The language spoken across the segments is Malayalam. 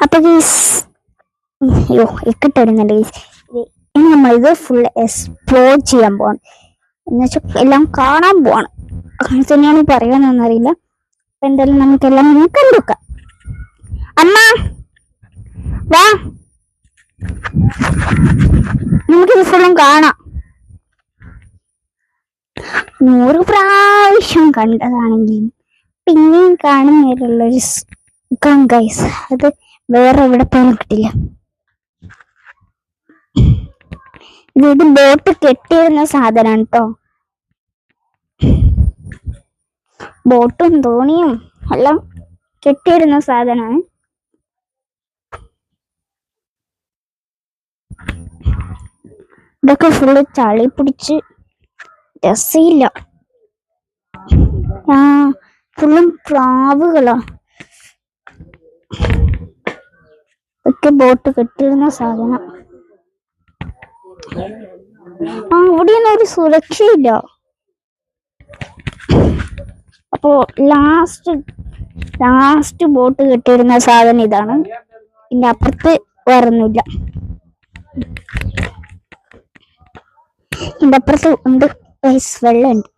അപ്പൊ അയ്യോ ഇക്കട്ടിടുന്നുണ്ട് ഇനി നമ്മളിത് ഫുൾ എക്സ്പ്ലോർ ചെയ്യാൻ പോവാണ്. എന്നുവെച്ചാൽ എല്ലാം കാണാൻ പോവാണ്. അങ്ങനെ തന്നെയാണ് പറയാനൊന്നറിയില്ല. അപ്പൊ എന്തായാലും നമുക്കെല്ലാം കണ്ടുവെക്കാം. അമ്മ വാ, നമുക്കിത് ഫുള്ളും കാണാം. 100 പ്രാവശ്യം കണ്ടതാണെങ്കിലും പിന്നെയും കാണുന്നതിലുള്ളൊരു സുഖം ഗൈസ്, അത് വേറെ എവിടെ പോലും കിട്ടില്ല. ഇത് ബോട്ട് കെട്ടിയിരുന്ന സാധനമാണ് കേട്ടോ. ബോട്ടും തോണിയും എല്ലാം കെട്ടിയിരുന്ന സാധനമാണ്. ഇതൊക്കെ ഫുള്ള് ചളി പിടിച്ച് രസയില്ല. ഫുള്ളും പ്രാവുകളാ. ഒക്കെ ബോട്ട് കെട്ടിയിരുന്ന സാധനം. ഇവിടെയൊന്നും ഒരു സുരക്ഷയില്ല. അപ്പോ ലാസ്റ്റ് ബോട്ട് കെട്ടിയിരുന്ന സാധനം ഇതാണ്. ഇതിന്റെ അപ്പുറത്ത് വേറൊന്നുമില്ല. ഇതിന്റെ അപ്പുറത്ത് ഉണ്ട് വെള്ളമുണ്ട്.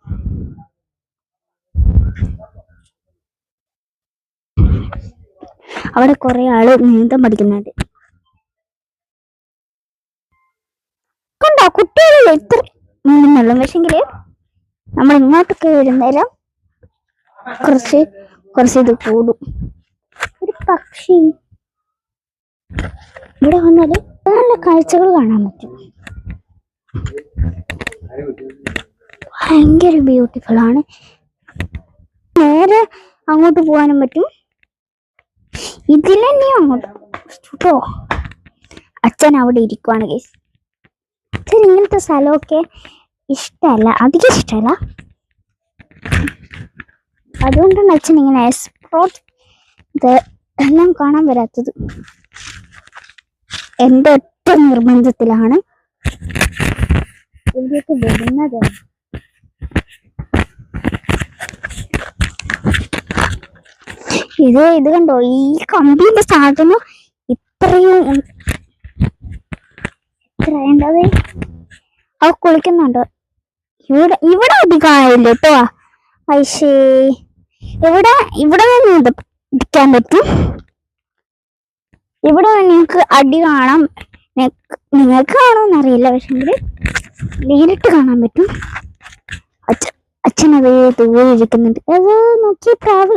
അവിടെ കുറെ ആള് നീന്തം പഠിക്കുന്നുണ്ട്. കണ്ടോ കുട്ടികളിൽ ഇത്ര നീന്തുന്നുള്ളൂ. പക്ഷെങ്കില് നമ്മൾ ഇങ്ങോട്ടൊക്കെ വരുന്നേരം കുറച്ച് ഇത് കൂടും. ഒരു പക്ഷി ഇവിടെ വന്നാല് നല്ല കാഴ്ചകൾ കാണാൻ പറ്റും. ഭയങ്കര ബ്യൂട്ടിഫുൾ ആണ്. നേരെ അങ്ങോട്ട് പോകാനും പറ്റും. ഇതിലെന്നെയും അങ്ങോട്ട് കേട്ടോ. അച്ഛൻ അവിടെ ഇരിക്കുവാണ് ഗൈസ്. അച്ഛൻ ഇങ്ങനത്തെ സ്ഥലമൊക്കെ ഇഷ്ടമല്ല, അധികം ഇഷ്ടമല്ല. അതുകൊണ്ടാണ് അച്ഛൻ ഇങ്ങനെ എക്സ്പ്ലോർ എല്ലാം കാണാൻ വരാത്തത്. എൻ്റെ ഒറ്റ നിർബന്ധത്തിലാണ് ഇവിടേക്ക് വരുന്നത്. ഇത് കണ്ടോ, ഈ കമ്പിന്റെ സാധനം ഇത്രയും അത് കുളിക്കുന്നുണ്ടോ? ഇവിടെ അധികമായില്ല കേട്ടോ. പക്ഷേ ഇവിടെ ഇരിക്കാൻ പറ്റും. ഇവിടെ നിങ്ങൾക്ക് അടി കാണാം. നിങ്ങൾക്ക് കാണുമെന്നറിയില്ല, പക്ഷെ നേരിട്ട് കാണാൻ പറ്റും. അച്ഛനത് ദൂരെ ഇരിക്കുന്നുണ്ട്. അത് നോക്കി പ്രാവ്